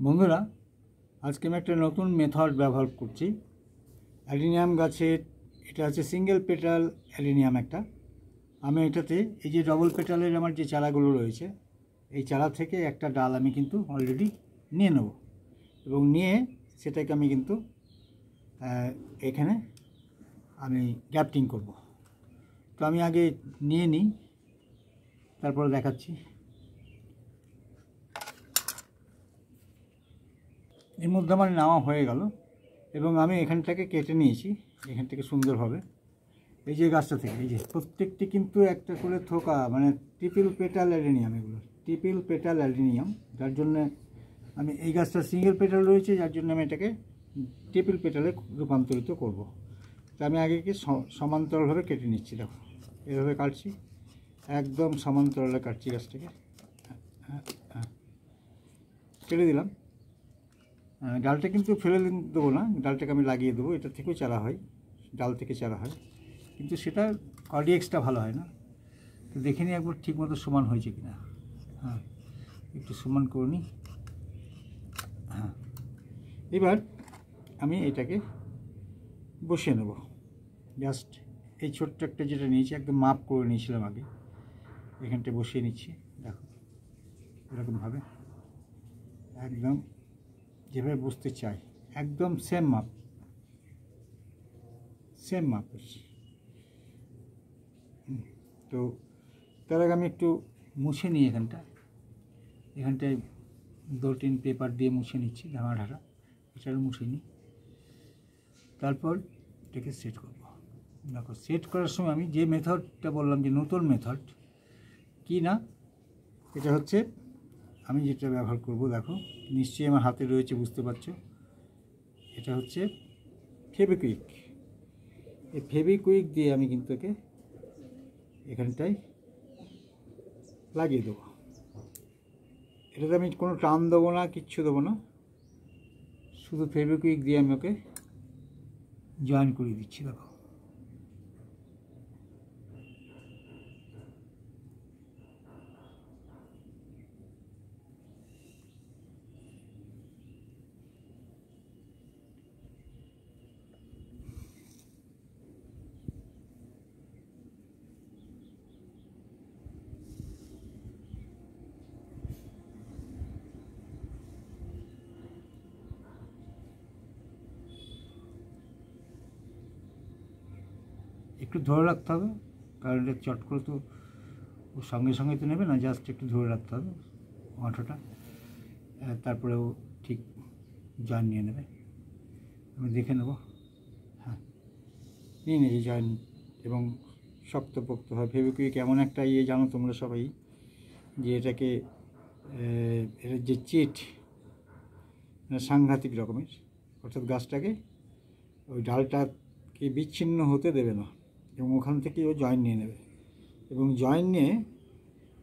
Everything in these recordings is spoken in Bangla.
বন্ধুরা, আজকে আমি একটা নতুন মেথড ব্যবহার করছি। অ্যালিনিয়াম গাছের এটা হচ্ছে সিঙ্গেল পেটাল অ্যালিনিয়াম একটা। আমি এটাতে এই যে ডবল পেটালের আমার যে চারাগুলো রয়েছে, এই চারা থেকে একটা ডাল আমি কিন্তু অলরেডি নিয়ে নেব এবং নিয়ে সেটাকে আমি কিন্তু এখানে আমি গ্যাপটিং করব। তো আমি আগে নিয়ে নিই, তারপরে দেখাচ্ছি। এর মধ্যে আমার নেওয়া হয়ে গেল এবং আমি এখানটাকে কেটে নিয়েছি, এখান থেকে সুন্দরভাবে। এই যে গাছটা থেকে এই যে প্রত্যেকটি কিন্তু একটা করে থোকা, মানে ট্রিপল পেটাল অ্যালিনিয়াম, এগুলো ট্রিপল পেটাল অ্যালিনিয়াম। যার জন্য আমি এই গাছটা সিঙ্গেল পেটাল রয়েছে, যার জন্য আমি এটাকে ট্রিপল পেটালে রূপান্তরিত করব। তো আমি আগে কি সমান্তরালভাবে কেটে নিচ্ছি। দেখো এভাবে কাটছি, একদম সমান্তরালে কাটছি গাছটাকে। কেটে দিলাম। ডালটা কিন্তু ফেলে দেবো না, ডালটাকে আমি লাগিয়ে দেবো। এটা থেকেও চারা হয়, ডাল থেকে চারা হয়, কিন্তু সেটা কর্ডিএক্সটা ভালো হয় না। তো দেখে নিই একবার ঠিক মতো সমান হয়েছে কিনা। হ্যাঁ, একটু সমান করে নিই। হ্যাঁ, এবার আমি এটাকে বসিয়ে নেব। জাস্ট এই ছোট্ট একটা যেটা নিয়েছি, একদম মাপ করে নিয়েছিলাম আগে, এখানটা বসিয়ে নিচ্ছি। দেখো এরকমভাবে একদম যেভাবে বুঝতে চাই, একদম সেম মাপ তো তার আগে আমি একটু মুছে নিই এখানটায় 2-3 পেপার দিয়ে মুছে নিচ্ছি, ঢাকা ঢাকা এছাড়া মুছে নিই। তারপর এটাকে সেট করব। দেখো সেট করার সময় আমি যে মেথডটা বললাম যে নতুন মেথড কি না, এটা হচ্ছে আমি যেটা ব্যবহার করব। দেখো নিশ্চয়ই আমার হাতে রয়েছে, বুঝতে পারছো। এটা হচ্ছে ফেভিকুইক। এই ফেভিকুইক দিয়ে আমি কিন্তু একে এখানটায় লাগিয়ে দেবো। এটাতে আমি কোনো টান দেবো না, কিচ্ছু দেবো না, শুধু ফেভিকুইক দিয়ে আমি ওকে জয়েন করে দিচ্ছি। দেখো একটু ধরে রাখতে হবে, কারণ এটা চট করে তো ও সঙ্গে সঙ্গে তো নেবে না, জাস্ট একটু ধরে রাখতে হবে মাথাটা, তারপরে ও ঠিক জয়েন নিয়ে নেবে। আমি দেখে নেব। হ্যাঁ, নিয়ে নিয়েছি জয়েন, এবং শক্তপোক্ত হয়। ফেভিকুইক এমন একটা জানো তোমরা সবাই, যে এটাকে এটার যে চিট সাংঘাতিক রকমের, অর্থাৎ গাছটাকে ওই ডালটাকে বিচ্ছিন্ন হতে দেবে না, এবং ওখান থেকে ও জয়েন নিয়ে নেবে, এবং জয়েন নিয়ে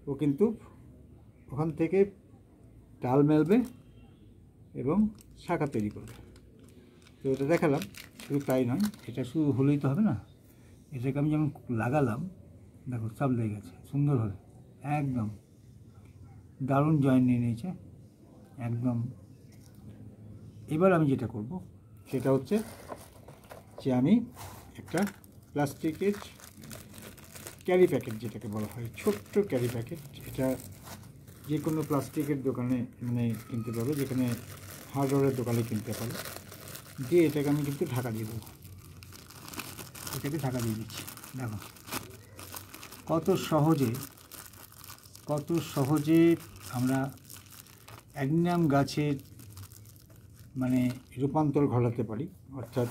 ও কিন্তু ওখান থেকে ডাল মেলবে এবং শাখা তৈরি করবে। তো এটা দেখালাম। শুধু তাই নয়, এটা শুধু হলেই তো হবে না, এটাকে আমি যেমন লাগালাম, দেখো সব লেগে গেছে সুন্দরভাবে, একদম দারুণ জয়েন নিয়ে নিয়েছে একদম। এবার আমি যেটা করব সেটা হচ্ছে যে আমি একটা প্লাস্টিকের ক্যারি প্যাকেট, যেটাকে বলা হয় ছোট্ট ক্যারি প্যাকেট, এটা যে কোনো প্লাস্টিকের দোকানে মানে কিনতে পারবে, যেখানে হার্ডওয়্যারের দোকানে কিনতে পারবে, দিয়ে এটাকে আমি কিন্তু ঢাকা দিয়ে দেবো। এটাকে ঢাকা দিয়ে দিচ্ছি। দেখো কত সহজে আমরা অ্যালিনিয়াম গাছের মানে রূপান্তর ঘটাতে পারি। অর্থাৎ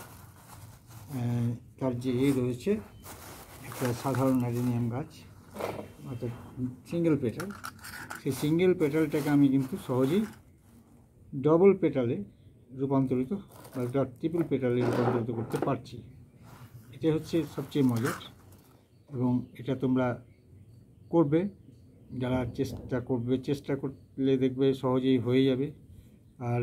তার যে রয়েছে একটা সাধারণ অ্যালিনিয়াম গাছ, অর্থাৎ সিঙ্গেল পেটাল, সেই সিঙ্গেল পেটালটাকে আমি কিন্তু সহজেই ডবল পেটালে রূপান্তরিত বা ট্রিপল পেটালে রূপান্তরিত করতে পারছি। এটা হচ্ছে সবচেয়ে মজার, এবং এটা তোমরা করবে, যারা চেষ্টা করলে দেখবে সহজেই হয়ে যাবে। আর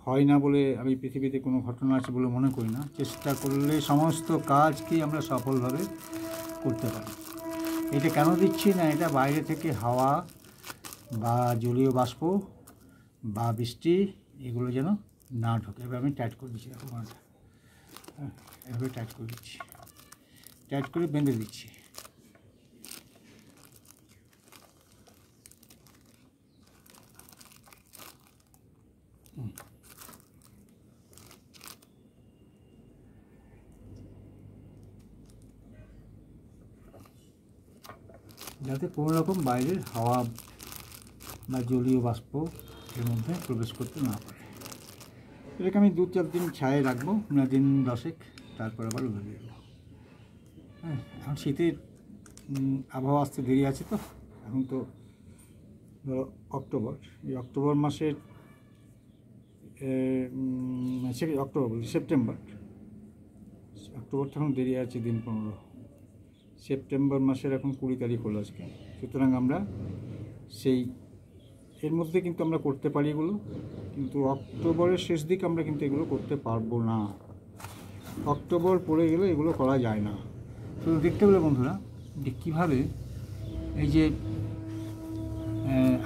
হয় না বলে আমি পৃথিবীতে কোনো ঘটনা আছে বলে মনে করি না। চেষ্টা করলে সমস্ত কাজকেই আমরা সফলভাবে করতে পারি। এটা কেন দিচ্ছি না, এটা বাইরে থেকে হাওয়া বা জলীয় বাষ্প বা বৃষ্টি এগুলো যেন না ঢোকে। এবার আমি টাইট করে দিচ্ছি, দেখো বন্ধুরা, হ্যাঁ এভাবে টাইট করে দিচ্ছি, টাইট করে বেঁধে দিচ্ছি। যাতে কোনো রকম বাইরের হাওয়া বা জলীয় বাষ্প এর মধ্যে প্রবেশ করতে না পারে। এটাকে আমি 2-4 দিন ছায়ে রাখবো, না দিন 10, তারপর আবার উঠে দেবো। হ্যাঁ, এখন শীতের আবহাওয়া আসতে দেরি আছে, তো এখন তো ধরো অক্টোবর, এই অক্টোবর মাসের অক্টোবর বলছি সেপ্টেম্বর, অক্টোবর তো এখন দেরি আছে দিন 15। সেপ্টেম্বর মাসের এখন 20 তারিখ হলো আজকে। সুতরাং আমরা সেই এর মধ্যে কিন্তু আমরা করতে পারি এগুলো, কিন্তু অক্টোবরের শেষ দিকে আমরা কিন্তু এগুলো করতে পারবো না। অক্টোবর পড়ে গেলে এগুলো করা যায় না। তো দেখতে পেলে বন্ধুরা যে কীভাবে এই যে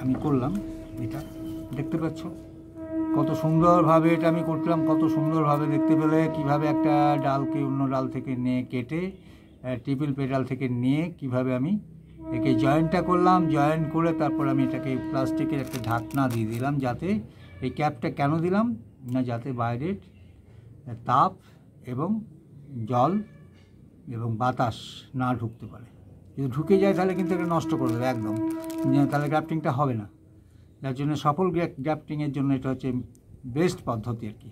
আমি করলাম, এটা দেখতে পাচ্ছ কত সুন্দরভাবে এটা আমি করলাম, কত সুন্দরভাবে দেখতে পেলে কীভাবে একটা ডালকে অন্য ডাল থেকে নিয়ে কেটে ট্রিপল পেডাল থেকে নিয়ে কিভাবে আমি একে জয়েন্টটা করলাম। জয়েন্ট করে তারপর আমি এটাকে প্লাস্টিকের একটা ঢাকনা দিয়ে দিলাম, যাতে এই ক্যাপটা কেন দিলাম না, যাতে বাইরের তাপ এবং জল এবং বাতাস না ঢুকতে পারে। যদি ঢুকে যায় তাহলে কিন্তু এটা নষ্ট করে দেবে একদম, তাহলে গ্রাফটিংটা হবে না। যার জন্য সফল গ্রাফটিংয়ের জন্য এটা হচ্ছে বেস্ট পদ্ধতি আর কি।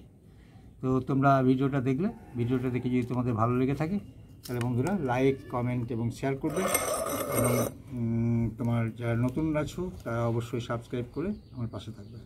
তো তোমরা ভিডিওটা দেখলে, ভিডিওটা দেখে যদি তোমাদের ভালো লেগে থাকে তাহলে বন্ধুরা লাইক, কমেন্ট এবং শেয়ার করবে, এবং তোমার যারা নতুন আছো তারা অবশ্যই সাবস্ক্রাইব করে আমার পাশে থাকবে।